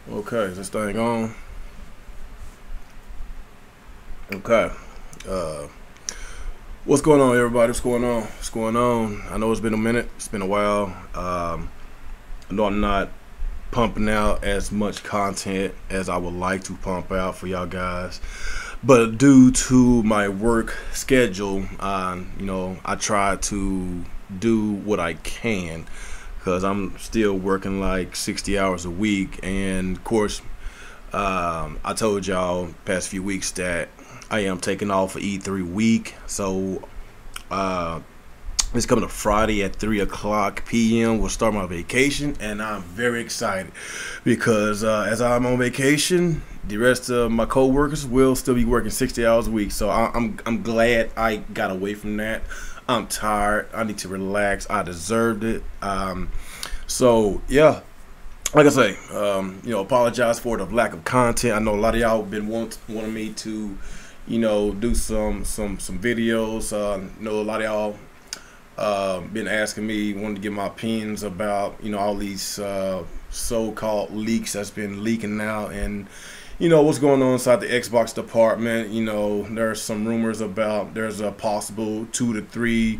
Okay, is this thing on? Okay. Uh, what's going on, everybody? What's going on? What's going on? I know it's been a minute. It's been a while. I know I'm not pumping out as much content as I would like to pump out for y'all guys, but due to my work schedule, I try to do what I can because I'm still working like 60 hours a week, and of course, I told y'all past few weeks that I am taking off for E3 week. So uh, it's coming up Friday at 3 o'clock p.m. We'll start my vacation, and I'm very excited because as I'm on vacation, the rest of my coworkers will still be working 60 hours a week. So I'm glad I got away from that. I'm tired. I need to relax. I deserved it. So yeah, like I say, apologize for the lack of content. I know a lot of y'all have been wanting me to, do some videos. Know a lot of y'all been asking me, wanting to get my opinions about, all these so-called leaks that's been leaking out, and what's going on inside the Xbox department. There's some rumors about there's a possible 2 to 3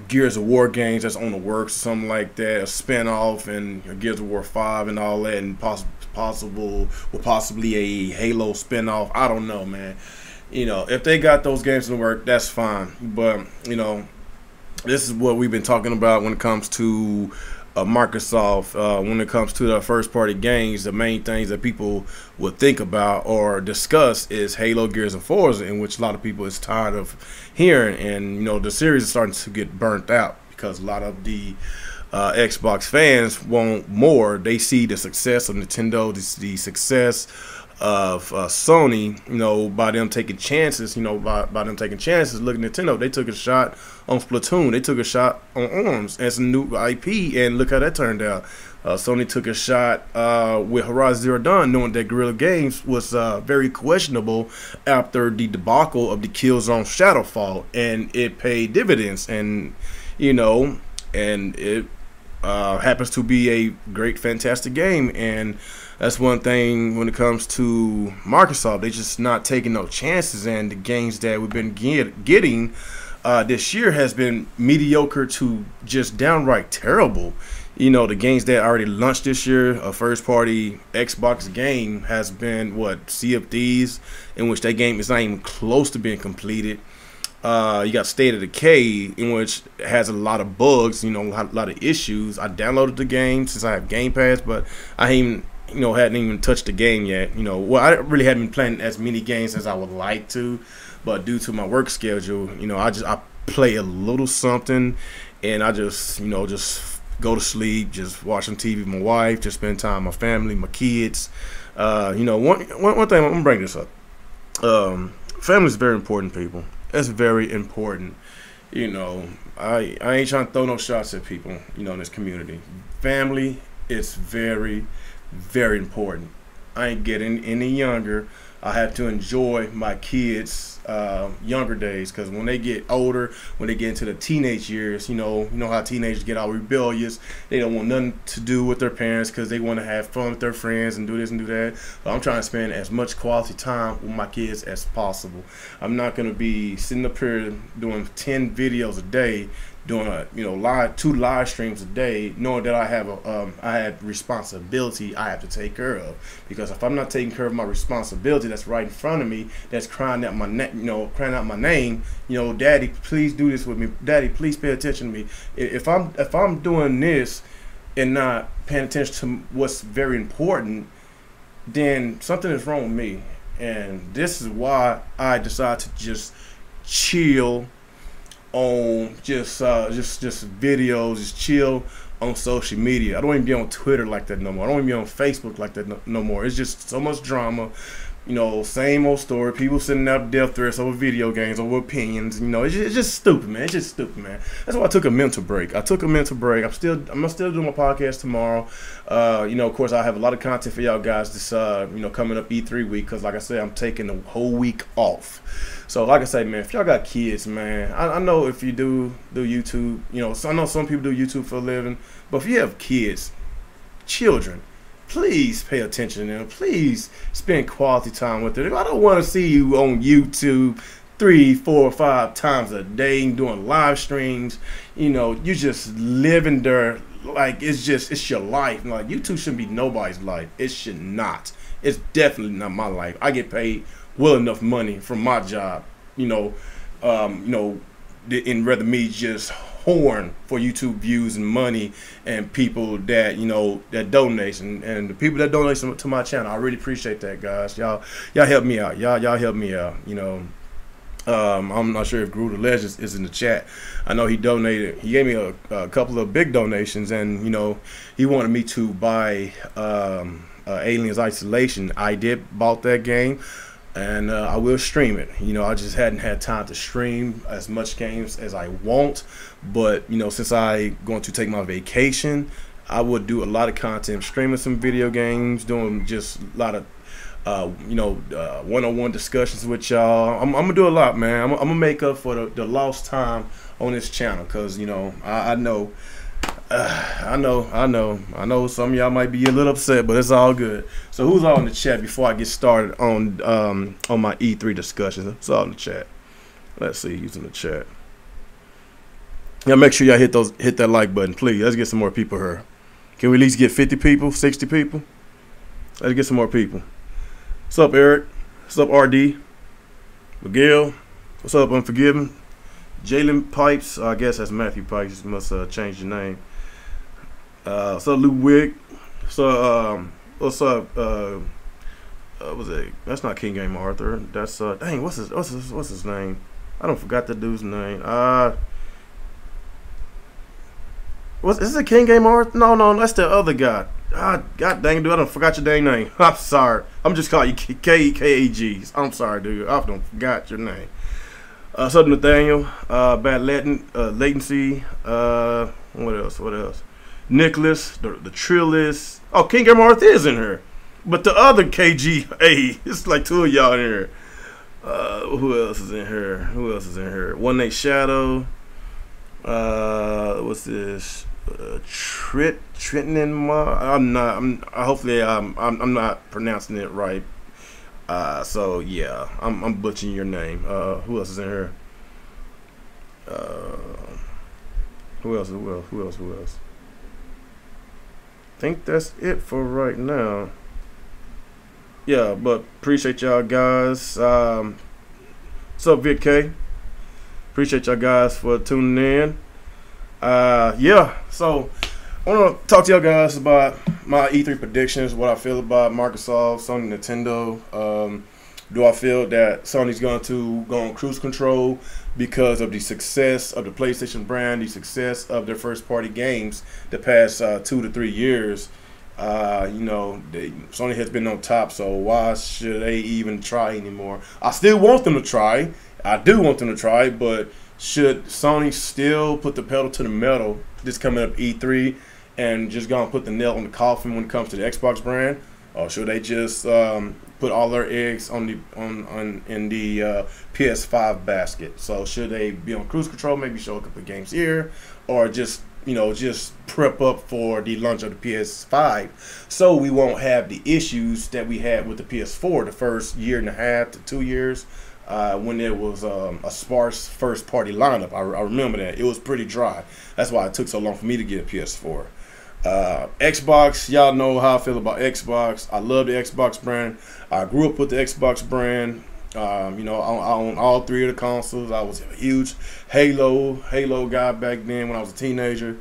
Gears of War games that's on the works, something like that, a spinoff, and Gears of War 5 and all that, and possibly a Halo spinoff. I don't know, man. If they got those games in the work, that's fine. But this is what we've been talking about when it comes to Microsoft. When it comes to the first party games, the main things that people would think about or discuss is Halo, Gears, and Forza, in which a lot of people is tired of hearing. And the series is starting to get burnt out because a lot of the Xbox fans want more. They see the success of Nintendo, the success of Sony, by them taking chances, by them taking chances. Look at Nintendo, they took a shot on Splatoon, they took a shot on ARMS as a new IP, and look how that turned out. Sony took a shot with Horizon Zero Dawn, knowing that Guerrilla Games was very questionable after the debacle of the Killzone Shadowfall, and it paid dividends, and it happens to be a great, fantastic game. And that's one thing when it comes to Microsoft. They just not taking no chances, and the games that we've been getting this year has been mediocre to just downright terrible. The games that already launched this year, a first-party Xbox game, has been Sea of Thieves, in which that game is not even close to being completed. You got State of Decay, in which has a lot of bugs, a lot of issues. I downloaded the game since I have Game Pass, but I ain't hadn't even touched the game yet. I really hadn't been playing as many games as I would like to, but due to my work schedule, I play a little something, and I just go to sleep, just watch some TV with my wife, just spend time with my family, my kids. One thing, I'm gonna bring this up. Family is very important, people. It's very important. I ain't trying to throw no shots at people, in this community. Family is very, very important. I ain't getting any younger. I have to enjoy my kids' younger days, because when they get older, when they get into the teenage years, you know how teenagers get all rebellious. They don't want nothing to do with their parents because they want to have fun with their friends and do this and do that. So I'm trying to spend as much quality time with my kids as possible. I'm not going to be sitting up here doing 10 videos a day, doing two live streams a day, knowing that I have responsibility I have to take care of. Because if I'm not taking care of my responsibility that's right in front of me, that's crying out my name, Daddy, please do this with me. Daddy, please pay attention to me. If I'm doing this and not paying attention to what's very important, then something is wrong with me. And this is why I decided to just chill on just videos, just chill on social media. I don't even be on Twitter like that no more. I don't even be on Facebook like that no more. It's just so much drama. Same old story. People sending out death threats over video games, over opinions. It's just stupid, man. It's just stupid, man. That's why I took a mental break. I'm still doing my podcast tomorrow. Of course, I have a lot of content for y'all guys this coming up E3 week, because like I said, I'm taking the whole week off. So like I say, man, if y'all got kids, man, I know if you do YouTube, so I know some people do YouTube for a living, but if you have kids, children, please pay attention to them. Please spend quality time with them. I don't want to see you on YouTube 3, 4, 5 times a day doing live streams. You know, you just living there like it's your life. Like, YouTube shouldn't be nobody's life. It should not. It's definitely not my life. I get paid well enough money from my job, and rather me just horn for YouTube views and money and people that that donate and the people that donate to my channel. I really appreciate that, guys. Y'all help me out. Y'all help me out. I'm not sure if Groot the Legends is in the chat. I know he donated. He gave me a couple of big donations, and he wanted me to buy Aliens Isolation. I bought that game, and I will stream it. I just hadn't had time to stream as much games as I want, but since I going to take my vacation, I would do a lot of content, streaming some video games, doing just a lot of one-on-one discussions with y'all. I'm gonna do a lot, man. I'm gonna make up for the lost time on this channel, because I know some of y'all might be a little upset, but it's all good. So who's all in the chat before I get started on my E3 discussions? It's all in the chat. Let's see who's in the chat. Yeah, make sure y'all hit that like button, please. Let's get some more people here. Can we at least get 50 people, 60 people? Let's get some more people. What's up, Eric? What's up, RD? Miguel? What's up, Unforgiven? Jalen Pipes? I guess that's Matthew Pipes. Must change your name. What's up, Lou Wick? What's up? What's it? That's not King Game Arthur. That's dang. What's his name? I don't forgot the dude's name. Is it King Game Arthur? No, that's the other guy. God dang, dude, I don't forgot your dang name. I'm sorry. I'm just calling you KAG. I'm sorry, dude. I don't forgot your name. What's up, Nathaniel? Bad latency. What else? Nicholas, the Trillis. Oh, King Game Arthur is in here. But the other KGA, it's like two of y'all in here. Who else is in here? One Nate Shadow. What's this? Trenton and hopefully I'm not pronouncing it right. So yeah, I'm butchering your name. Who else is in here? Who else? I think that's it for right now. Yeah, but appreciate y'all guys. What's up, Vic K? Appreciate y'all guys for tuning in. Yeah, so I want to talk to y'all guys about my E3 predictions, what I feel about Microsoft, Sony, Nintendo. Do I feel that Sony's going to go on cruise control because of the success of the PlayStation brand, the success of their first-party games the past 2 to 3 years? Sony has been on top, so why should they even try anymore? I still want them to try. I do want them to try, but should Sony still put the pedal to the metal this coming up E3 and just gonna put the nail on the coffin when it comes to the Xbox brand, or should they just put all their eggs in the PS5 basket? So should they be on cruise control, maybe show a couple of games here, or just prep up for the launch of the PS5, so we won't have the issues that we had with the PS4 the first year and a half to 2 years. When there was a sparse first-party lineup. I remember that. It was pretty dry. That's why it took so long for me to get a PS4. Xbox, y'all know how I feel about Xbox. I love the Xbox brand. I grew up with the Xbox brand. I own all 3 of the consoles. I was a huge Halo guy back then when I was a teenager.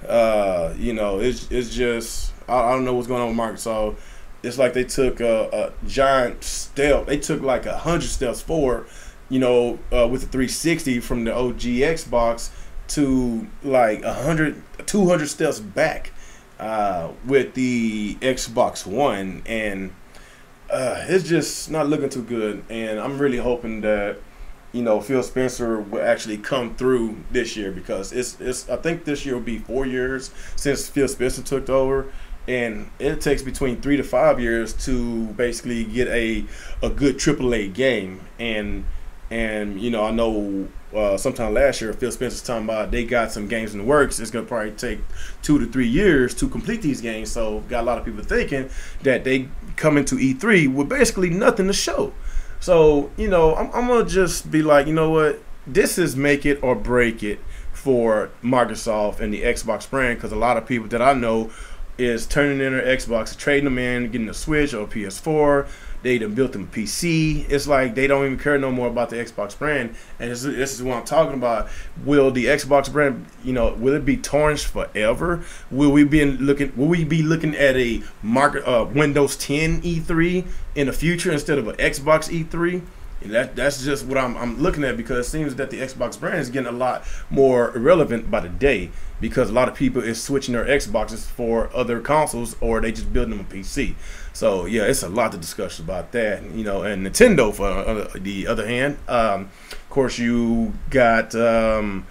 It's just, I don't know what's going on with Microsoft. It's like they took a giant step. They took like 100 steps forward, with the 360 from the OG Xbox to like 200 steps back with the Xbox One, and it's just not looking too good. And I'm really hoping that Phil Spencer will actually come through this year, because I think this year will be 4 years since Phil Spencer took over. And it takes between 3 to 5 years to basically get a good AAA game. And And you know, I know sometime last year Phil Spencer's talking about they got some games in the works. It's gonna probably take 2 to 3 years to complete these games. So got a lot of people thinking that they come into E3 with basically nothing to show. So you know, I'm gonna just be like, you know what, this is make it or break it for Microsoft and the Xbox brand, because a lot of people that I know is turning in their Xbox, trading them in, getting a Switch or a PS4. They done built them a PC. It's like they don't even care no more about the Xbox brand. And this is what I'm talking about. Will the Xbox brand, you know, will it be tarnished forever? Will we be looking at a Windows 10 E3 in the future instead of an Xbox E3? And that's just what I'm looking at, because it seems that the Xbox brand is getting a lot more irrelevant by the day, because a lot of people is switching their Xboxes for other consoles, or they just building them a PC. So yeah, it's a lot to discuss about that, you know. And Nintendo, for the other hand, of course, you got was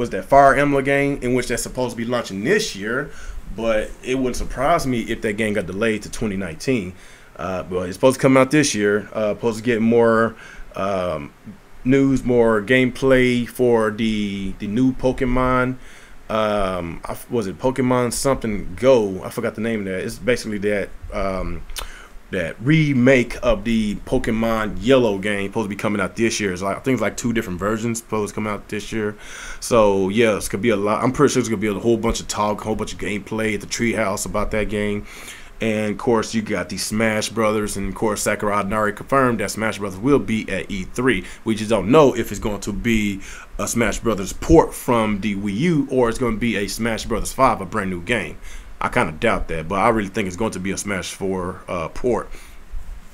that Fire Emblem game, in which that's supposed to be launching this year, but it wouldn't surprise me if that game got delayed to 2019. But it's supposed to come out this year. Supposed to get more news, more gameplay for the new Pokemon. Was it Pokemon something Go? I forgot the name of that. It's basically that that remake of the Pokemon Yellow game, supposed to be coming out this year. It's like, I think it's like 2 different versions supposed to come out this year. So yeah, it's gonna be a lot. I'm pretty sure it's gonna be a whole bunch of talk, a whole bunch of gameplay at the Treehouse about that game. And of course, you got the Smash Brothers, and of course, Sakurai already confirmed that Smash Brothers will be at E3. We just don't know if it's going to be a Smash Brothers port from the Wii U, or it's going to be a Smash Brothers 5, a brand new game. I kind of doubt that, but I really think it's going to be a Smash 4 port.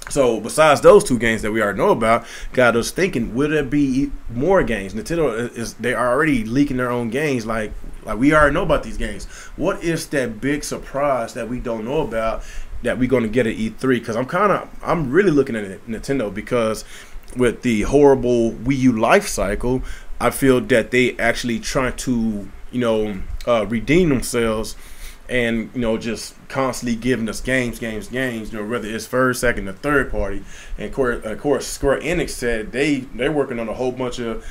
So besides those 2 games that we already know about, got us thinking, will there be more games? Nintendo they are already leaking their own games, like we already know about these games. What is that big surprise that we don't know about that we're going to get at E3? Because I'm really looking at Nintendo, because with the horrible Wii U life cycle, I feel that they actually trying to, you know, redeem themselves, and you know, just constantly giving us games, you know, whether it's first, second, or third party. And of course Square Enix said they're working on a whole bunch of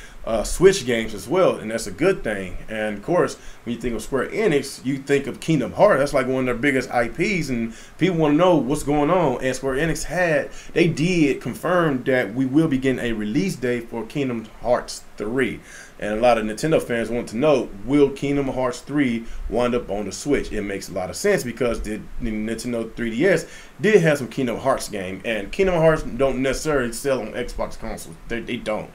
Switch games as well, and that's a good thing. And of course, when you think of Square Enix, you think of Kingdom Hearts. That's like one of their biggest IPs, and people want to know what's going on. And Square Enix did confirm that we will be getting a release date for Kingdom Hearts 3. And a lot of Nintendo fans want to know, will Kingdom Hearts 3 wind up on the Switch? It makes a lot of sense, because the Nintendo 3DS did have some Kingdom Hearts game, and Kingdom Hearts don't necessarily sell on Xbox consoles. They don't.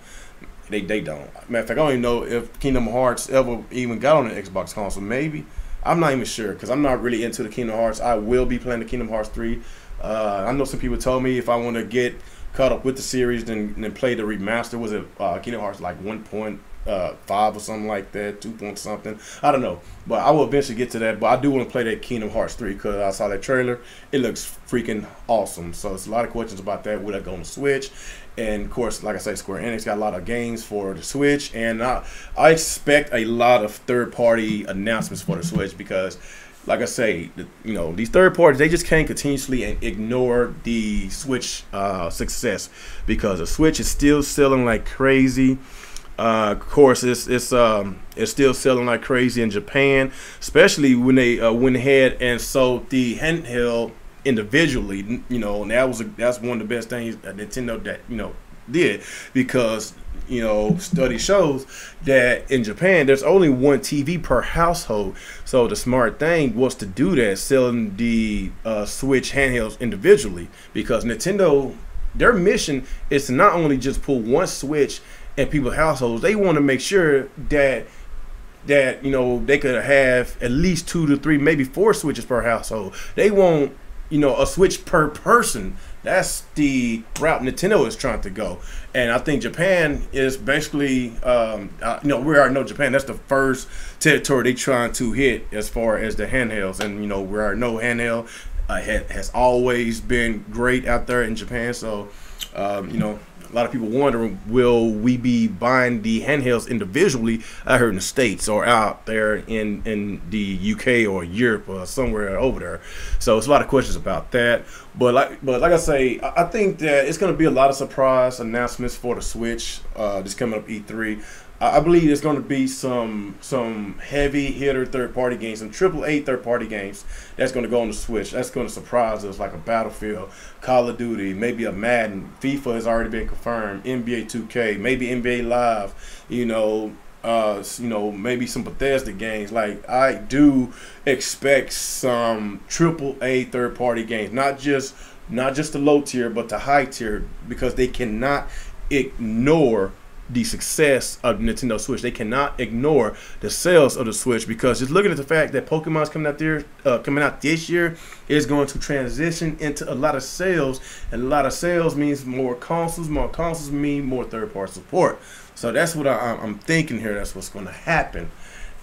They don't. Matter of fact, I don't even know if Kingdom Hearts ever even got on an Xbox console. Maybe. I'm not even sure, because I'm not really into the Kingdom Hearts. I will be playing the Kingdom Hearts 3. I know some people told me if I want to get caught up with the series, then play the remaster. Was it Kingdom Hearts like 1.5 or something like that, 2 point something, I don't know, but I will eventually get to that. But I do want to play that Kingdom Hearts 3, because I saw that trailer. It looks freaking awesome. So it's a lot of questions about that. Will that go on the Switch? And of course, like I say, Square Enix got a lot of games for the Switch, and I expect a lot of third-party announcements for the Switch, because like I say, you know, these third parties, they just can't continuously ignore the Switch success, because the Switch is still selling like crazy. Of course, it's still selling like crazy in Japan, especially when they went ahead and sold the handheld individually. You know, and that's one of the best things that Nintendo did, because you know, study shows that in Japan there's only 1 TV per household. So the smart thing was to do that, selling the Switch handhelds individually, because Nintendo, their mission is to not only just pull 1 Switch in people's households. They want to make sure that you know, they could have at least 2 to 3, maybe 4 Switches per household. They want, you know, a Switch per person. That's the route Nintendo is trying to go. And I think Japan is basically, you know, we already know Japan, that's the first territory they're trying to hit as far as the handhelds. And, you know, we already know handheld has always been great out there in Japan. So, you know, a lot of people wondering, will we be buying the handhelds individually out here in the States or out there in the UK or Europe or somewhere over there? So it's a lot of questions about that. But like I say, I think that it's going to be a lot of surprise announcements for the Switch this coming up E3. I believe there's going to be some heavy hitter third-party games, some AAA third-party games that's going to go on the Switch. That's going to surprise us, like a Battlefield, Call of Duty, maybe a Madden. FIFA has already been confirmed. NBA 2K, maybe NBA Live. Maybe some Bethesda games. Like, I do expect some AAA third-party games, not just the low tier, but the high tier, because they cannot ignore the success of Nintendo Switch. They cannot ignore the sales of the Switch, because just looking at the fact that Pokemon's coming out this year is going to transition into a lot of sales, and a lot of sales means more consoles. More consoles mean more third-party support. So that's what I'm thinking here. That's what's going to happen.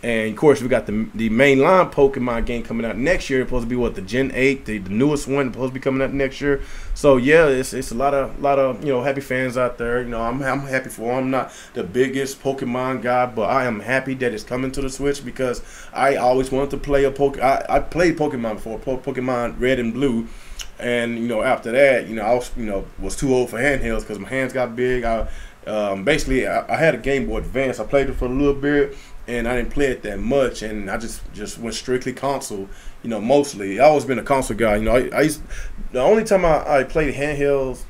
And of course, we got the mainline Pokemon game coming out next year. It's supposed to be the Gen 8, the newest one, supposed to be coming out next year. So yeah, it's a lot of happy fans out there. I'm happy for them. I'm not the biggest Pokemon guy, but I am happy that it's coming to the Switch, because I always wanted to play I played Pokemon before, Pokemon Red and Blue, and after that, I was too old for handhelds because my hands got big. I had a Game Boy Advance. I played it for a little bit, and I didn't play it that much, and I just went strictly console, mostly. I always been a console guy. The only time I played handhelds,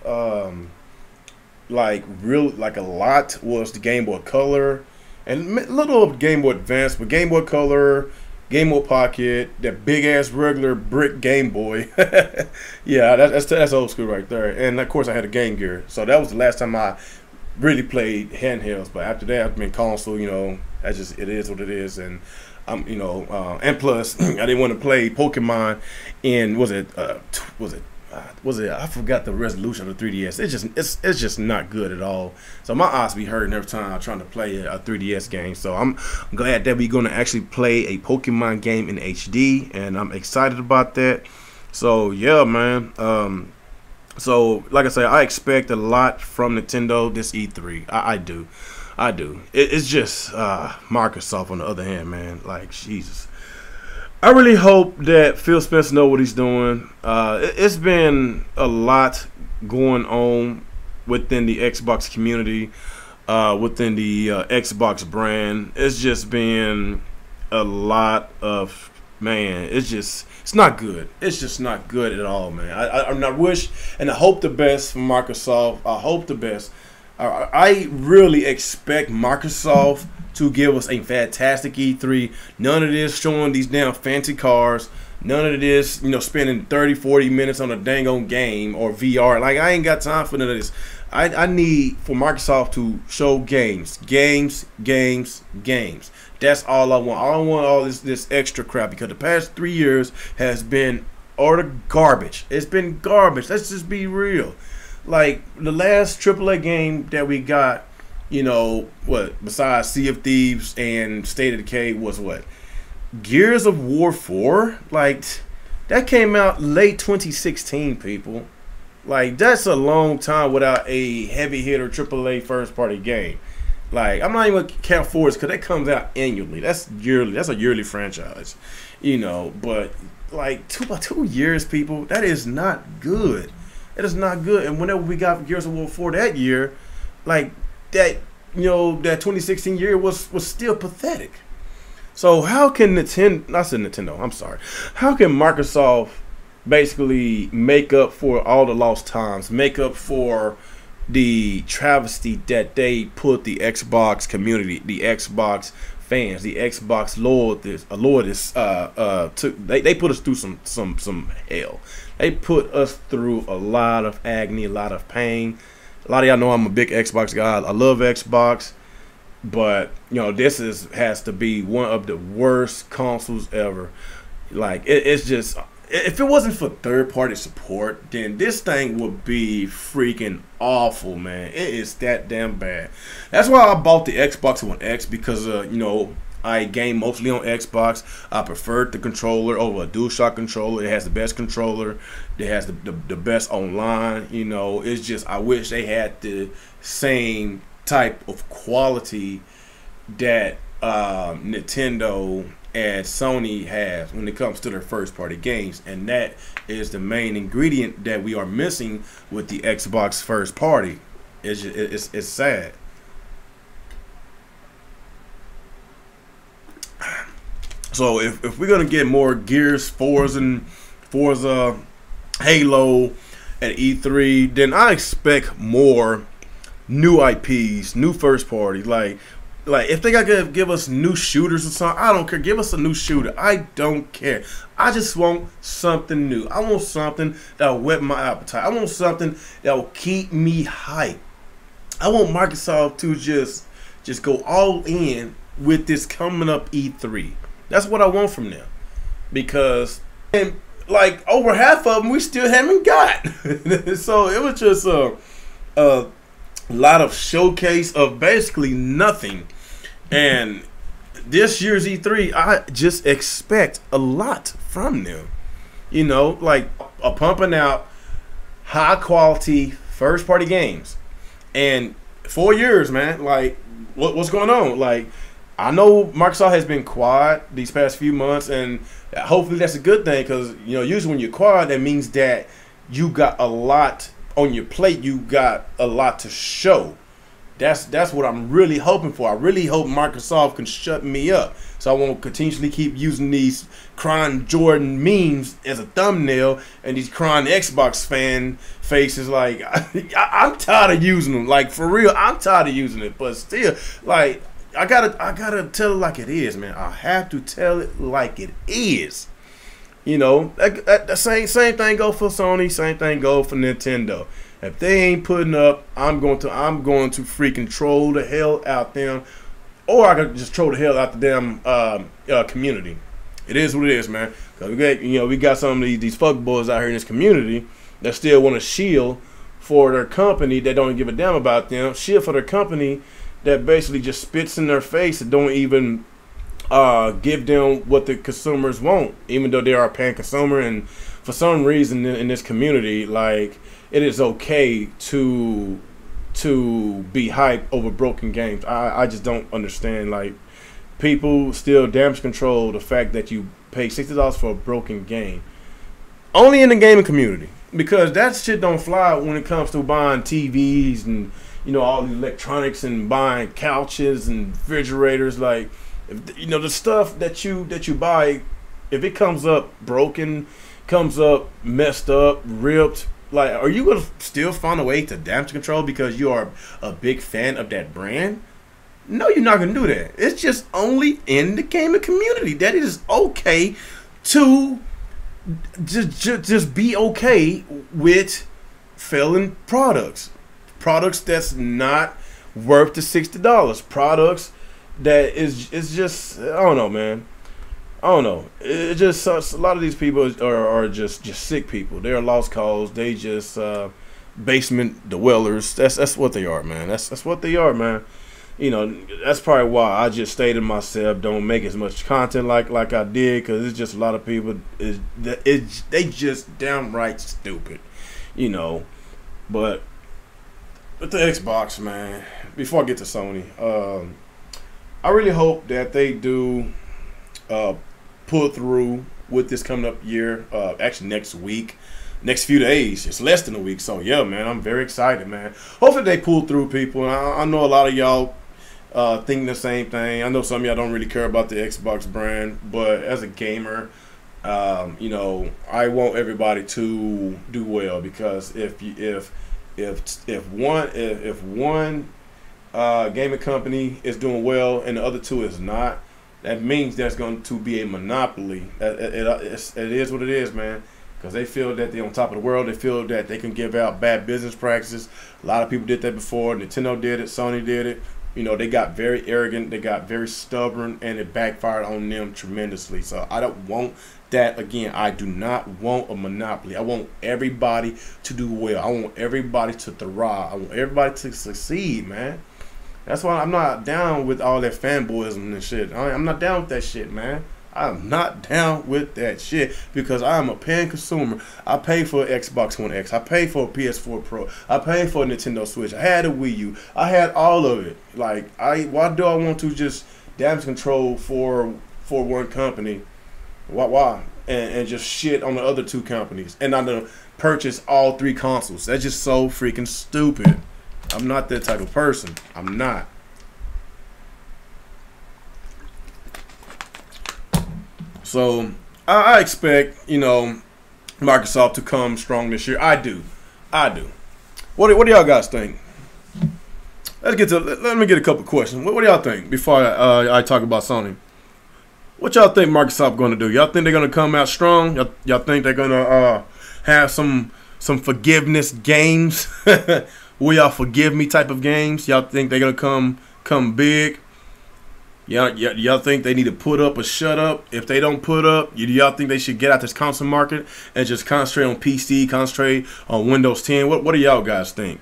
like a lot, was the Game Boy Color, and a little of Game Boy Advance, but Game Boy Color, Game Boy Pocket, that big ass regular brick Game Boy. Yeah, that's old school right there. And of course I had a Game Gear, so that was the last time I really played handhelds. But after that, I've been console. It is what it is. And and plus I didn't want to play Pokemon in I forgot the resolution of the 3DS. It's just not good at all. So my eyes be hurting every time I'm trying to play a 3DS game. So I'm glad that we're gonna actually play a Pokemon game in HD, and I'm excited about that. So yeah, man. So like I say, I expect a lot from Nintendo this E3. I do. It's just Microsoft on the other hand, man. Like, Jesus. I really hope that Phil Spencer knows what he's doing. It's been a lot going on within the Xbox community, within the Xbox brand. It's just been a lot of, man, it's not good. It's just not good at all, man. I wish and I hope the best for Microsoft. I hope the best. I really expect Microsoft to give us a fantastic E3. None of this showing these damn fancy cars. None of this, spending 30, 40 minutes on a dang on game or VR. Like, I ain't got time for none of this. I need for Microsoft to show games. That's all I want. I don't want all this extra crap, because the past 3 years has been utter garbage. It's been garbage. Let's just be real. Like, the last AAA game that we got, besides Sea of Thieves and State of Decay, was what? Gears of War 4? Like, that came out late 2016, people. Like, that's a long time without a heavy hitter AAA first party game. Like, I'm not even gonna count Forza, because that comes out annually. That's yearly. That's a yearly franchise. But like 2 years, people, that is not good. It is not good. And whenever we got Gears of War 4 that year, like that, that 2016 year was still pathetic. So how can Nintendo, I'm sorry. How can Microsoft basically make up for all the lost times, make up for the travesty that they put the Xbox community, the Xbox fans, the Xbox loyalists, they put us through some hell. They put us through a lot of agony, a lot of pain. A lot of y'all know I'm a big Xbox guy. I love Xbox, but this has to be one of the worst consoles ever. Like, it's just, if it wasn't for third-party support, then this thing would be freaking awful, man. It is that damn bad. That's why I bought the Xbox One X, because I game mostly on Xbox. I prefer the controller over a DualShock controller. It has the best controller. It has the best online. You know, it's just I wish they had the same type of quality that Nintendo and Sony has when it comes to their first-party games, and that is the main ingredient that we are missing with the Xbox first-party. It's sad. So if we're gonna get more Gears, Forza, Halo at E3, then I expect more new IPs, new first-party, like if they gotta give us new shooters or something, I don't care. Give us a new shooter. I don't care. I just want something new. I want something that will whet my appetite. I want something that will keep me hyped. I want Microsoft to just go all in with this coming up E3. That's what I want from them. Because and like over half of them we still haven't got. So it was just a lot of showcase of basically nothing. And this year's E3, I just expect a lot from them. You know, like pumping out high quality first party games. And 4 years, man, like what's going on? Like I know Microsoft has been quiet these past few months, and hopefully that's a good thing, because you know usually when you're quiet, that means that you got a lot on your plate. You got a lot to show. That's what I'm really hoping for. I really hope Microsoft can shut me up, so I won't continuously keep using these crying Jordan memes as a thumbnail and these crying Xbox fan faces. Like I'm tired of using them. Like for real, I'm tired of using it. But still, like I gotta tell it like it is, man. I have to tell it like it is. You know, the same thing go for Sony. Same thing go for Nintendo. If they ain't putting up, I'm going to freaking troll the hell out them, or I could just troll the hell out the damn community. It is what it is, man. Cause we got some of these fuck boys out here in this community that still want to shield for their company that don't give a damn about them. Shield for their company that basically just spits in their face and don't even give them what the consumers want, even though they are a paying consumer. And for some reason in this community, like, it is okay to be hyped over broken games. I just don't understand. Like, people still damage control the fact that you pay $60 for a broken game. Only in the gaming community, because that shit don't fly when it comes to buying TVs and all the electronics and buying couches and refrigerators. Like, the stuff that you buy, if it comes up broken, comes up messed up, ripped, like, are you gonna still find a way to damage control because you are a big fan of that brand? No, you're not gonna do that. It's just only in the gaming community that it is okay to just be okay with failing products that's not worth the $60, products that is just, I don't know, man. I don't know. It just a lot of these people are just sick people. They are lost cause. They just basement dwellers. That's what they are, man. That's what they are, man. That's probably why I just stayed to myself. Don't make as much content like I did, because it's just a lot of people. They just downright stupid, But with the Xbox, man. Before I get to Sony, I really hope that they do pull through with this coming up year. Actually, next few days. It's less than a week. So yeah, man, I'm very excited, man. Hopefully they pull through, people. I know a lot of y'all think the same thing. I know some of y'all don't really care about the Xbox brand, but as a gamer, I want everybody to do well, because if one gaming company is doing well and the other two is not, that means there's going to be a monopoly. It is what it is, man. Because they feel that they're on top of the world. They feel that they can give out bad business practices. A lot of people did that before. Nintendo did it. Sony did it. They got very arrogant. They got very stubborn, and it backfired on them tremendously. So I don't want that again. I do not want a monopoly. I want everybody to do well. I want everybody to thrive. I want everybody to succeed, man. That's why I'm not down with all that fanboyism and shit. I'm not down with that shit, man. I'm not down with that shit because I'm a paying consumer. I pay for Xbox One X. I pay for a PS4 Pro. I pay for a Nintendo Switch. I had a Wii U. I had all of it. Like, why do I want to just damage control for one company? Why? And just shit on the other two companies. And I'm gonna purchase all 3 consoles. That's just so freaking stupid. I'm not that type of person. I'm not. So I expect, you know, Microsoft to come strong this year. I do. What do y'all guys think? Let me get a couple questions. What do y'all think before I talk about Sony? What y'all think Microsoft going to do? Y'all think they're going to come out strong? Y'all think they're going to have some forgiveness games? Will y'all forgive me type of games? Y'all think they're going to come big? Y'all think they need to put up or shut up? If they don't put up, y'all think they should get out this console market and just concentrate on PC, concentrate on Windows 10? What do y'all guys think?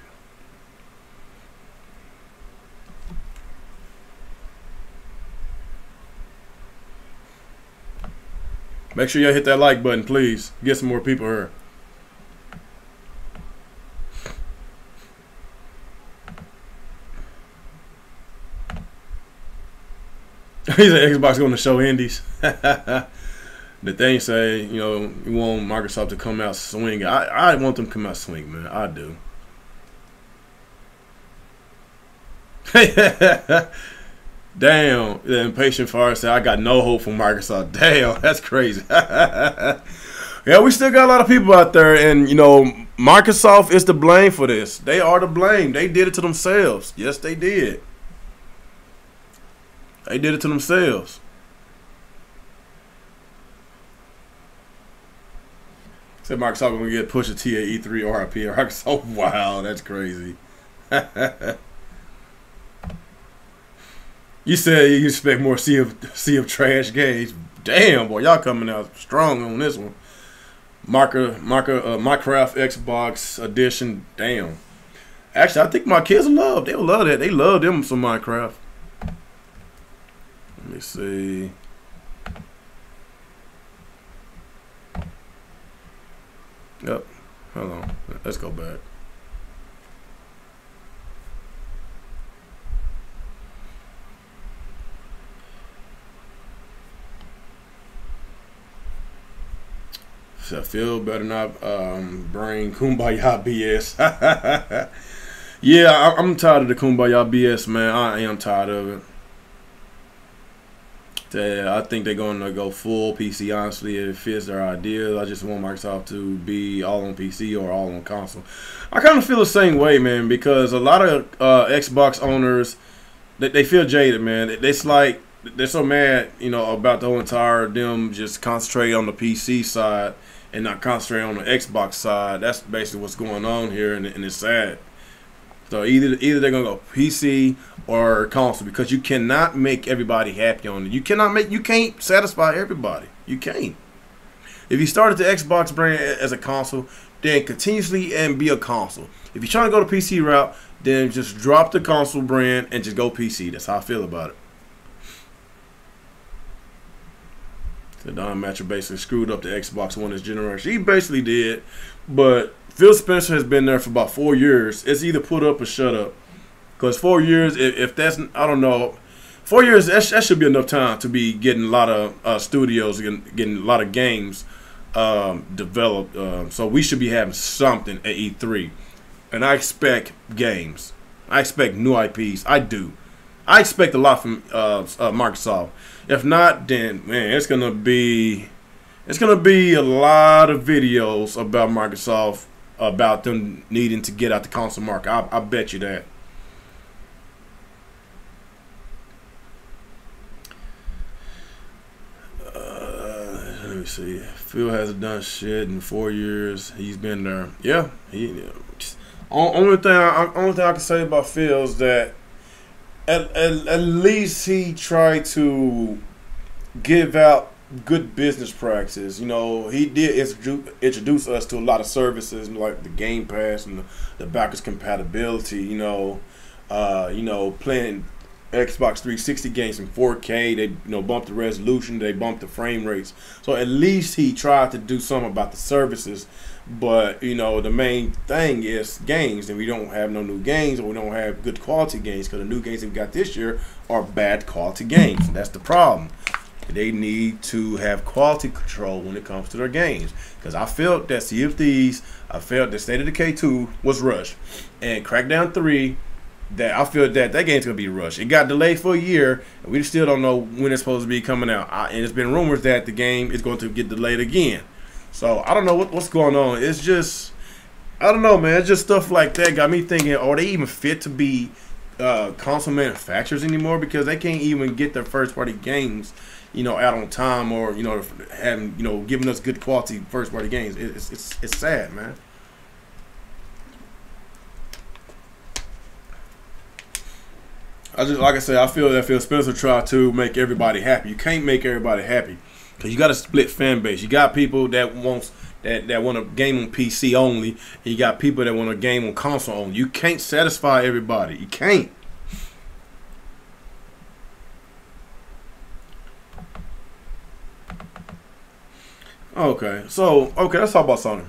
Make sure y'all hit that like button, please. Get some more people here. He said Xbox going to show indies. The thing say, you know, you want Microsoft to come out swinging. I want them to come out swinging, man. I do. Damn, the impatient fire said, I got no hope from Microsoft. Damn, that's crazy. Yeah, we still got a lot of people out there, and, you know, Microsoft is to blame for this. They are to blame. They did it to themselves. Yes, they did. They did it to themselves. Said Microsoft going to get Pusha T at E3 RIP. Microsoft, wow, that's crazy. You said you expect more sea of trash games. Damn, boy, y'all coming out strong on this one. Minecraft Xbox edition. Damn. Actually, I think my kids will love. They will love that. They love them some Minecraft. Let me see. Yep. Hold on. Let's go back. I feel better not bring Kumbaya BS. Yeah, I'm tired of the Kumbaya BS, man. I am tired of it. I think they're going to go full PC, honestly. It fits their ideas. I just want Microsoft to be all on PC or all on console. I kind of feel the same way, man, because a lot of Xbox owners, they feel jaded, man. It's like they're so mad, you know, about the whole entire them just concentrate on the PC side and not concentrate on the Xbox side. That's basically what's going on here, and it's sad. So either they're gonna go PC or console, because you cannot make everybody happy on it. You can't satisfy everybody. You can't. If you started the Xbox brand as a console, then continuously and be a console. If you're trying to go the PC route, then just drop the console brand and just go PC. That's how I feel about it. So Don Matcher basically screwed up the Xbox One this generation. He basically did, but Phil Spencer has been there for about 4 years. It's either put up or shut up. Because 4 years, if that's, I don't know, 4 years, that should be enough time to be getting a lot of studios, getting a lot of games developed. So we should be having something at E3. And I expect games. I expect new IPs. I do. I expect a lot from Microsoft. If not, then, man, it's gonna be a lot of videos about Microsoft, about them needing to get out the console market. I bet you that. Let me see. Phil hasn't done shit in 4 years. He's been there. Yeah. Only thing I can say about Phil is that at least he tried to give out good business practices. You know, he did introduce us to a lot of services like the Game Pass and the backwards compatibility. You know, You know, playing Xbox 360 games in 4K. They bumped the resolution. They bumped the frame rates. So at least he tried to do something about the services. But the main thing is games, and we don't have no new games, or we don't have good quality games, because the new games that we got this year are bad quality games. And that's the problem. They need to have quality control when it comes to their games. Because I felt that Sea of Thieves, I felt that State of Decay 2 was rushed, and Crackdown 3. That I feel that game's gonna be rushed. It got delayed for a year, and we still don't know when it's supposed to be coming out. And it's been rumors that the game is going to get delayed again. So I don't know what's going on. It's just, I don't know, man. It's just stuff like that got me thinking, are they even fit to be console manufacturers anymore? Because they can't even get their first party games, out on time, or having giving us good quality first party games. It's sad, man. Like I said, I feel that Phil Spencer tried to make everybody happy. You can't make everybody happy, because you got a split fan base. You got people that want to game on PC only, and you got people that want to game on console only. You can't satisfy everybody. You can't. Okay, let's talk about Sony.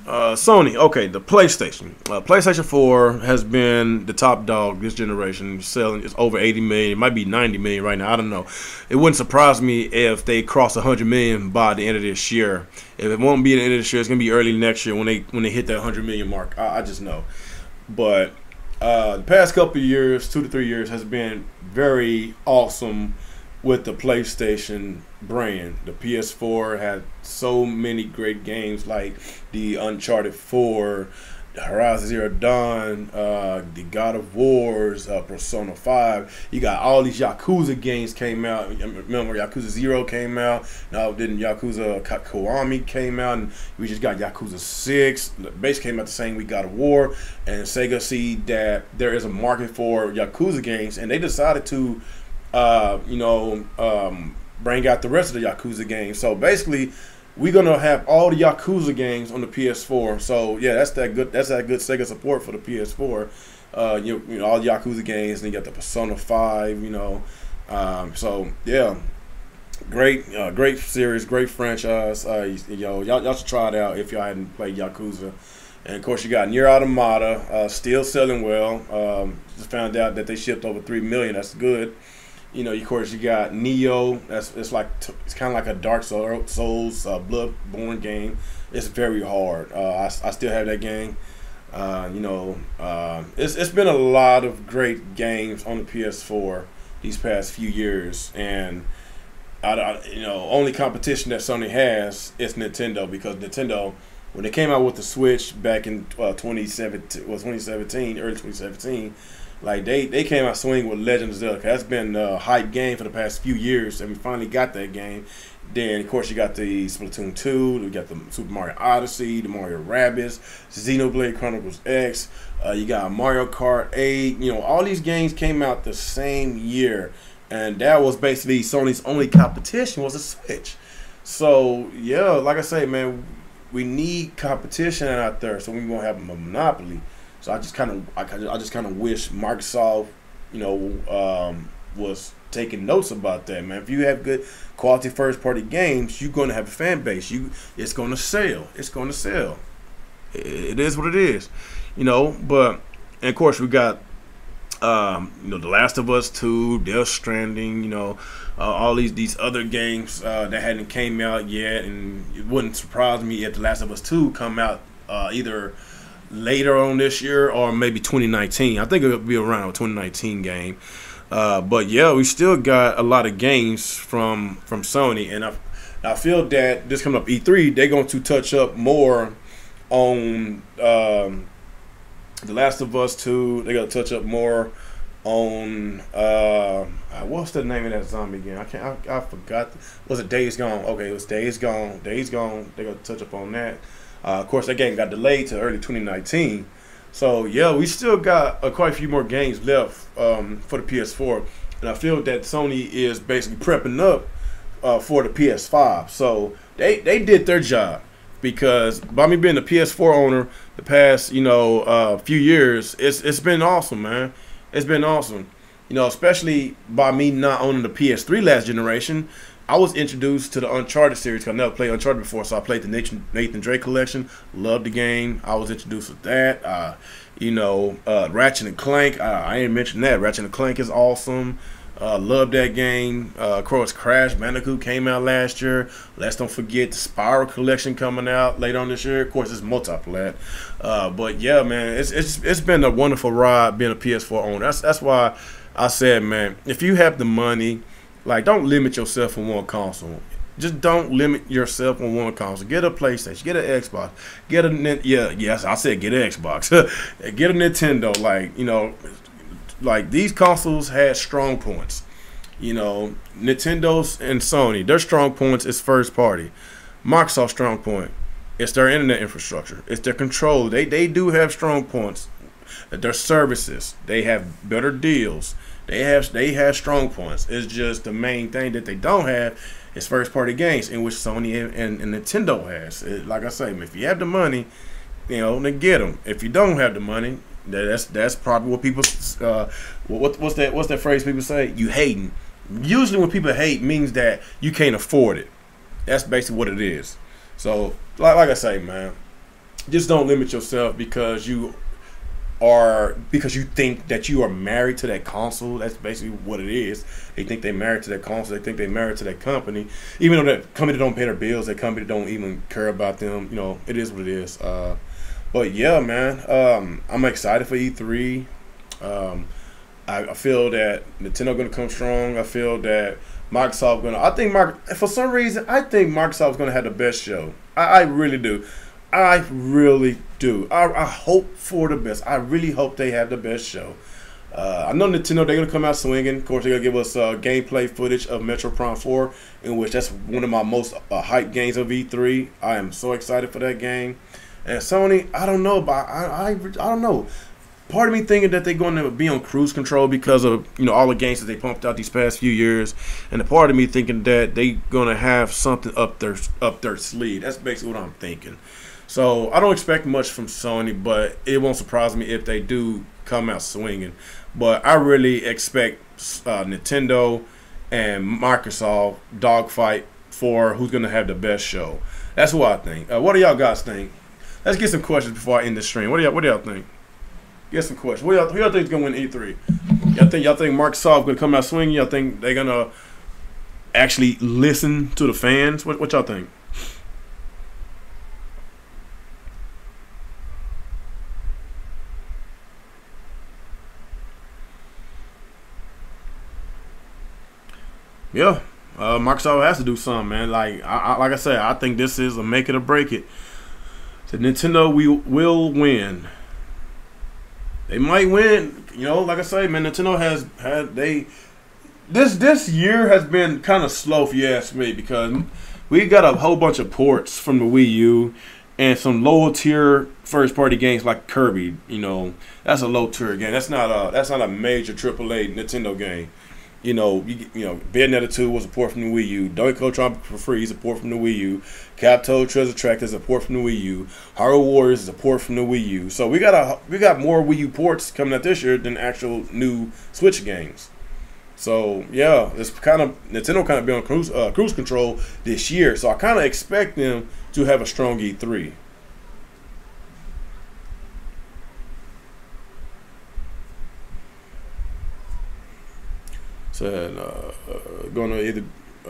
Sony, okay, the PlayStation. PlayStation 4 has been the top dog this generation, selling. It's over 80 million. It might be 90 million right now. I don't know. It wouldn't surprise me if they cross 100 million by the end of this year. If it won't be at the end of this year, it's gonna be early next year when they hit that 100 million mark. I just know. But the past couple of years, 2 to 3 years, has been very awesome with the PlayStation brand. The PS4 had so many great games, like the Uncharted 4, the Horizon Zero Dawn, the God of Wars, Persona 5. You got all these Yakuza games came out. Remember, Yakuza 0 came out. Now, then Yakuza Kiwami came out, and we just got Yakuza 6. The base came out the same week, God of War. And Sega see that there is a market for Yakuza games, and they decided to bring out the rest of the Yakuza games. So basically, we're gonna have all the Yakuza games on the PS4. So yeah, that's that good Sega support for the PS4. All the Yakuza games, and you got the Persona 5. So yeah, great series, great franchise. Y'all should try it out if y'all hadn't played Yakuza. And of course, you got Nier Automata, still selling well. Just found out that they shipped over 3 million. That's good. Of course, you got Neo. It's kind of like a Dark Souls, Bloodborne game. It's very hard. I still have that game. It's been a lot of great games on the PS4 these past few years, and only competition that Sony has is Nintendo, because Nintendo, when they came out with the Switch back in 2017, early 2017. Like they came out swinging with Legend of Zelda. That's been a hype game for the past few years, and we finally got that game. Then of course you got the Splatoon 2, we got the Super Mario Odyssey, the Mario Rabbids, Xenoblade Chronicles X. You got Mario Kart 8. All these games came out the same year, and that was basically Sony's only competition was a Switch. So yeah, like I say, man, we need competition out there, so we won't have a monopoly. So I just kind of wish Microsoft, was taking notes about that, man. If you have good quality first party games, you're going to have a fan base. It's going to sell. It's going to sell. It is what it is, But and of course we got, The Last of Us 2, Death Stranding, all these other games that hadn't came out yet, and it wouldn't surprise me if The Last of Us 2 come out either later on this year or maybe 2019. I think it'll be around a 2019 game. But yeah, we still got a lot of games from Sony, and I feel that this coming up E3, they're going to touch up more on The Last of Us 2. They're going to touch up more on what's the name of that zombie game? I forgot. Was it Days Gone? Okay, it was Days Gone. Days Gone. They're going to touch up on that. Of course, that game got delayed to early 2019. So, yeah, we still got quite a few more games left for the PS4. And I feel that Sony is basically prepping up for the PS5. So, they did their job. because by me being a PS4 owner the past few years, it's been awesome, man. It's been awesome. Especially by me not owning the PS3 last generation, I was introduced to the Uncharted series because I never played Uncharted before. So I played the Nathan Drake collection. Loved the game. I was introduced with that. Ratchet and Clank. I ain't mentioned that. Ratchet and Clank is awesome. Love that game. Of course, Crash Bandicoot came out last year. Let's don't forget the Spiral collection coming out later on this year. Of course, it's multiplayer. But yeah, man, it's been a wonderful ride being a PS4 owner. That's why I said, man, if you have the money, like, don't limit yourself on one console. Just don't limit yourself on one console. Get a PlayStation, get an Xbox, get a yes, I said get an Xbox, get a Nintendo. Like these consoles had strong points. Nintendo's and Sony, their strong points is first party. Microsoft's strong point, it's their internet infrastructure, it's their control. They do have strong points. Their services, they have better deals. They have strong points. It's just the main thing that they don't have is first party games, in which Sony and Nintendo has. Like I say, if you have the money, then get them. If you don't have the money, that's probably what people what's that phrase people say? You hating. Usually when people hate means that you can't afford it. That's basically what it is. So like I say, man, just don't limit yourself because you think that you are married to that console. That's basically what it is. They think they're married to that console. They think they're married to that company. Even though that company don't pay their bills, that company don't even care about them. It is what it is. But yeah, man, I'm excited for E3. I feel that Nintendo going to come strong. I feel that Microsoft going to. For some reason, I think Microsoft's going to have the best show. I really do. I really do. I hope for the best. I really hope they have the best show. I know Nintendo, they're going to come out swinging. Of course, they're going to give us gameplay footage of Metro Prime 4, in which that's one of my most hyped games of E3. I am so excited for that game. And Sony, I don't know about. I don't know. Part of me thinking that they're going to be on cruise control because of all the games that they pumped out these past few years, and a part of me thinking that they're going to have something up their sleeve. That's basically what I'm thinking. So I don't expect much from Sony, but it won't surprise me if they do come out swinging. But I really expect Nintendo and Microsoft dogfight for who's going to have the best show. That's what I think. What do y'all guys think? Let's get some questions before I end the stream. What do y'all think? Get some questions. Who y'all think is going to win E3? Y'all think Microsoft going to come out swinging? Y'all think they're going to actually listen to the fans? What y'all think? Yeah, Microsoft has to do something, man. Like I said, I think this is a make it or break it. So Nintendo will win. They might win. Like I say, man, Nintendo has had this year has been kind of slow, if you ask me, because we got a whole bunch of ports from the Wii U and some lower tier first party games like Kirby. That's a low tier game. That's not a major AAA Nintendo game. Bayonetta 2 was a port from the Wii U. Donkey Kong Tropical for Free is a port from the Wii U. Captoad Treasure Tracker is a port from the Wii U. Hyrule Warriors is a port from the Wii U. So we got more Wii U ports coming out this year than actual new Switch games. So yeah, it's Nintendo kind of be on cruise control this year. So I kind of expect them to have a strong E3. Said going to either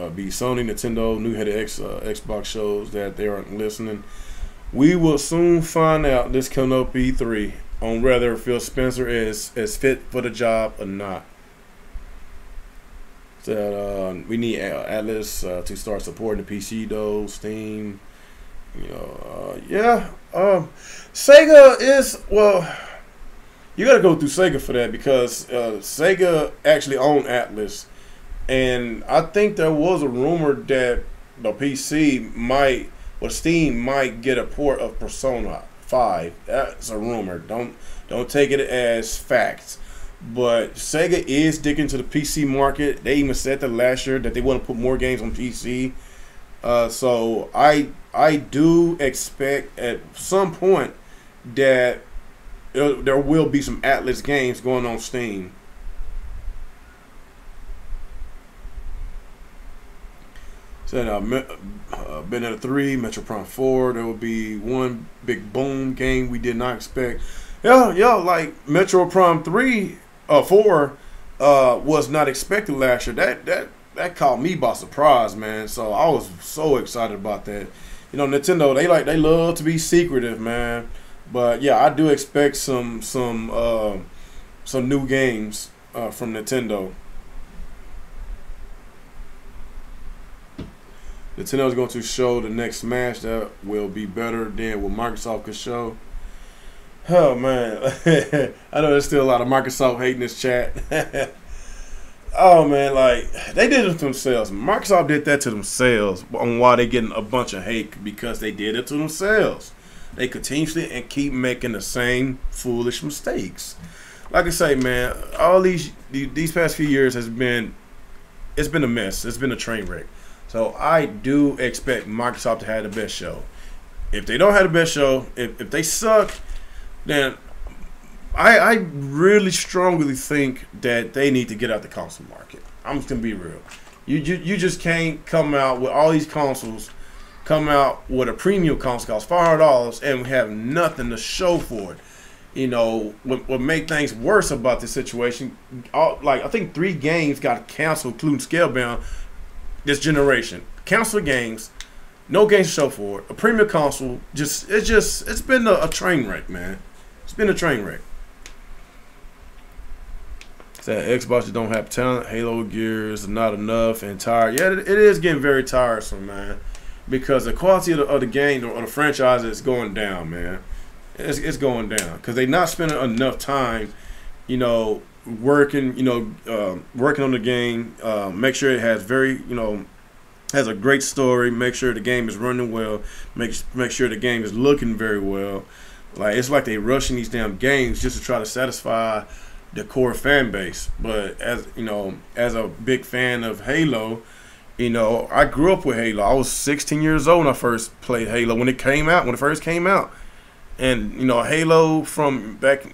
be Sony, Nintendo, new head of Xbox shows that they aren't listening. We will soon find out this coming up E3 on whether Phil Spencer is fit for the job or not. Said we need Atlas to start supporting the PC though. Steam, yeah. Sega is You got to go through Sega for that because Sega actually owned Atlas, and I think there was a rumor that the PC Steam might get a port of Persona 5. That's a rumor. Don't take it as facts. But Sega is digging to the PC market. They even said that last year that they want to put more games on PC. So I do expect at some point that there will be some Atlas games going on Steam. So Bayonetta 3, Metro Prime 4, there will be one big boom game we did not expect. Yeah, like Metro Prime 3, 4 was not expected last year. That caught me by surprise, man. So I was so excited about that. You know, Nintendo, they love to be secretive, man. But yeah, I do expect some new games from Nintendo. Nintendo is going to show the next Smash that will be better than what Microsoft could show. Oh man, I know there's still a lot of Microsoft hating this chat. Oh man, like they did it to themselves. Microsoft did that to themselves on why they getting a bunch of hate, because they did it to themselves. They continuously and keep making the same foolish mistakes. Like I say, man, all these past few years it's been a mess. It's been a train wreck. So I do expect Microsoft to have the best show. If they don't have the best show, if they suck, then I really strongly think that they need to get out the console market. I'm just gonna be real. You just can't come out with all these consoles, come out with a premium console costs $500 and we have nothing to show for it. You know, what make things worse about this situation? Like I think 3 games got canceled, including Scalebound, this generation. Cancel games, no games to show for it. A premium console, it's been a train wreck, man. It's been a train wreck. That Xbox don't have talent, Halo Gears not enough, and tired. Yeah, it is getting very tiresome, man, because the quality of the game or the franchise is going down, man. It's going down because they're not spending enough time, you know, working on the game. Make sure it has has a great story. Make sure the game is running well. Make sure the game is looking very well. Like it's like they rushing these damn games just to try to satisfy the core fan base. But as you know, as a big fan of Halo, you know, I grew up with Halo. I was 16 years old when I first played Halo when it first came out. And you know, Halo from back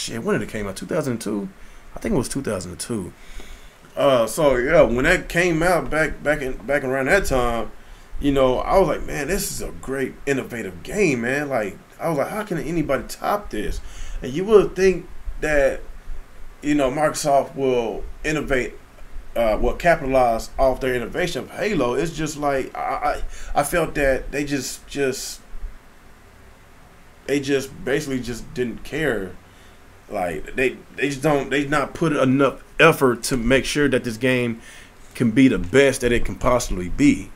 when did it came out? 2002. I think it was 2002. So yeah, when that came out back around that time, you know, I was like, man, this is a great innovative game, man. Like I was like, how can anybody top this? And you would think that, you know, Microsoft will innovate, will capitalize off their innovation of Halo. It's just like I felt that they just basically just didn't care. Like they not put enough effort to make sure that this game can be the best that it can possibly be.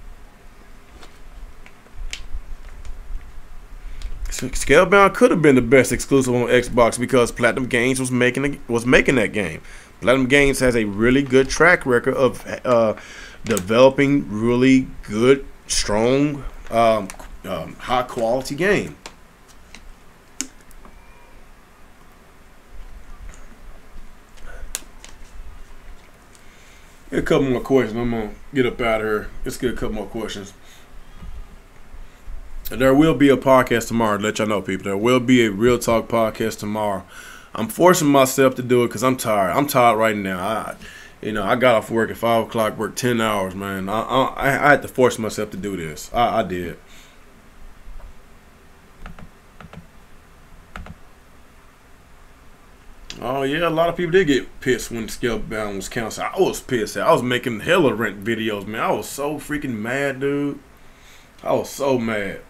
Scalebound could have been the best exclusive on Xbox because Platinum Games was making that game. Platinum Games has a really good track record of developing really good, strong, high quality game. A couple more questions. I'm gonna get up out of here. Let's get a couple more questions. There will be a podcast tomorrow. To let y'all know, people. There will be a Real Talk podcast tomorrow. I'm forcing myself to do it because I'm tired. I'm tired right now. I got off work at 5 o'clock. Worked 10 hours, man. I had to force myself to do this. I did. Oh yeah, a lot of people did get pissed when Scalebound was canceled. I was pissed. I was making hella rent videos, man. I was so freaking mad, dude. I was so mad.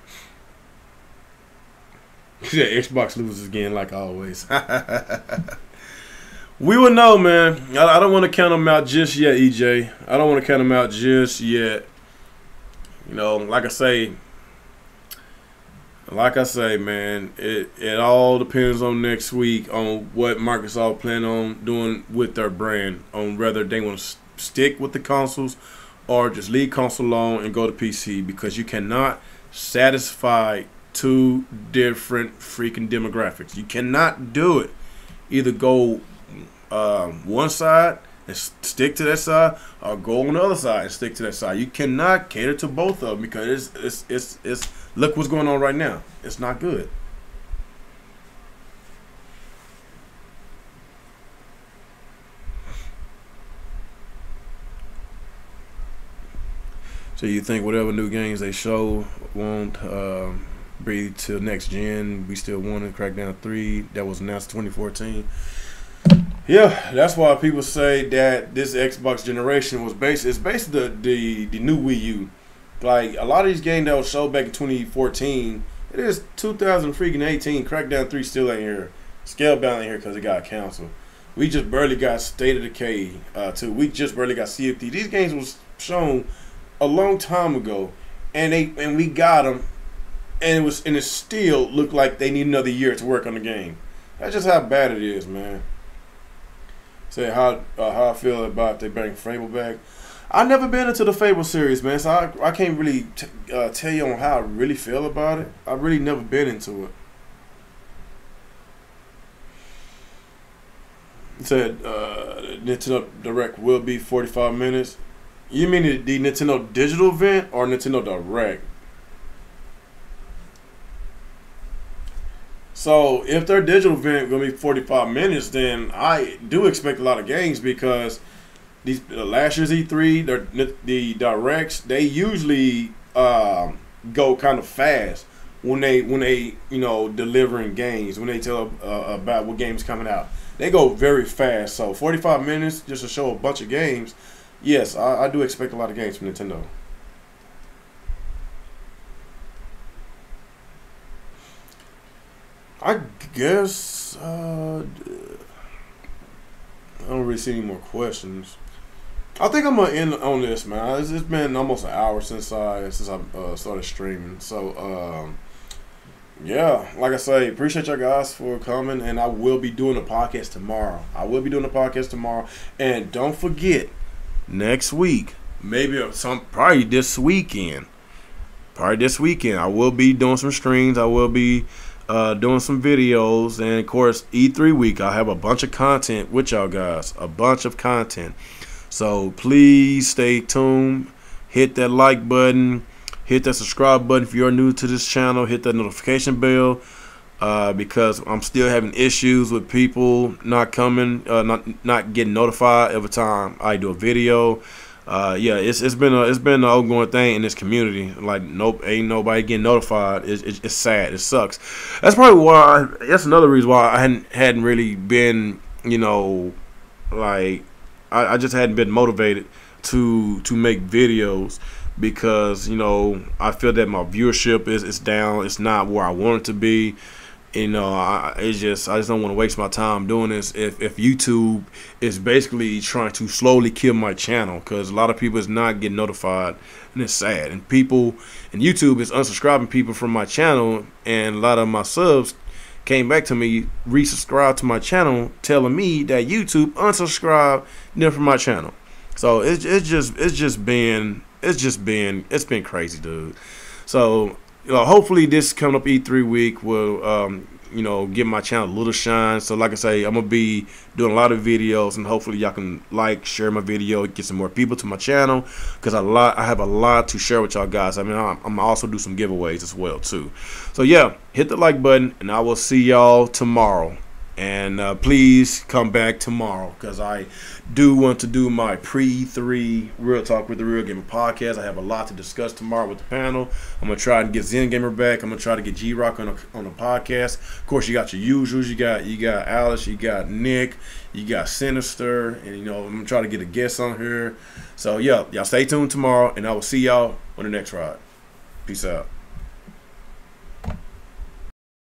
Yeah, Xbox loses again, like always. We will know, man. I don't want to count them out just yet, EJ. I don't want to count them out just yet. You know, like I say, man, it all depends on next week on what Microsoft plan on doing with their brand, on whether they want to stick with the consoles or just leave console alone and go to PC, because you cannot satisfy 2 different freaking demographics. You cannot do it. Either go one side and stick to that side, or go on the other side and stick to that side. You cannot cater to both of them because it's look what's going on right now. It's not good. So you think whatever new games they show won't breathe till next gen? We still want it. Crackdown 3 that was announced 2014. Yeah, that's why people say that this Xbox generation was basically the new Wii U. Like a lot of these games that was showed back in 2014, it is 2018. Crackdown 3 still ain't here. Scalebound ain't here because it got canceled. We just barely got State of Decay 2. We just barely got CFT. These games was shown a long time ago, and we got them, and it still looked like they need another year to work on the game. That's just how bad it is, man. Say how I feel about if they bring Fable back. I've never been into the Fable series, man, so I can't really tell you on how I really feel about it. I've really never been into it. It said Nintendo Direct will be 45 minutes. You mean the Nintendo Digital event or Nintendo Direct? So if their digital event gonna be 45 minutes, then I do expect a lot of games because these last year's E3, the directs, they usually go kind of fast when they delivering games, when they tell about what game's coming out. They go very fast. So 45 minutes just to show a bunch of games. Yes, I do expect a lot of games from Nintendo. I guess I don't really see any more questions. I think I'm gonna end on this, man. It's been almost an hour since I started streaming. So yeah, like I say, appreciate y'all guys for coming, and I will be doing a podcast tomorrow. And don't forget, next week, probably this weekend, I will be doing some streams. I will be doing some videos, and of course E3 week I'll have a bunch of content with y'all guys, so please stay tuned. Hit that like button, hit that subscribe button if you're new to this channel, hit that notification bell, because I'm still having issues with people not coming, not getting notified every time I do a video. Yeah, it's been an ongoing thing in this community. Like, ain't nobody getting notified. It's sad. It sucks. That's probably why. That's another reason why I hadn't really been, like, I just hadn't been motivated to make videos, because I feel that my viewership is down. It's not where I want it to be. I just don't want to waste my time doing this if YouTube is basically trying to slowly kill my channel, because a lot of people is not getting notified, and it's sad. And YouTube is unsubscribing people from my channel, and a lot of my subs came back to me, resubscribed to my channel, telling me that YouTube unsubscribed them from my channel. So it's been crazy, dude. So hopefully this coming up E3 week will give my channel a little shine. So like I say, I'm gonna be doing a lot of videos, and hopefully y'all can share my video, get some more people to my channel, because I have a lot to share with y'all guys. I mean, I'm also do some giveaways as well too. So yeah, hit the like button, and I will see y'all tomorrow. And please come back tomorrow, because I do want to do my pre-3 Real Talk with the Real Gamer podcast. I have a lot to discuss tomorrow with the panel. I'm going to try and get ZenGamer back. I'm going to try to get G-Rock on the podcast. Of course, you got your usuals. You got Alice, you got Nick, you got Sinister, and I'm going to try to get a guest on here. So yeah, y'all stay tuned tomorrow, and I will see y'all on the next ride. Peace out.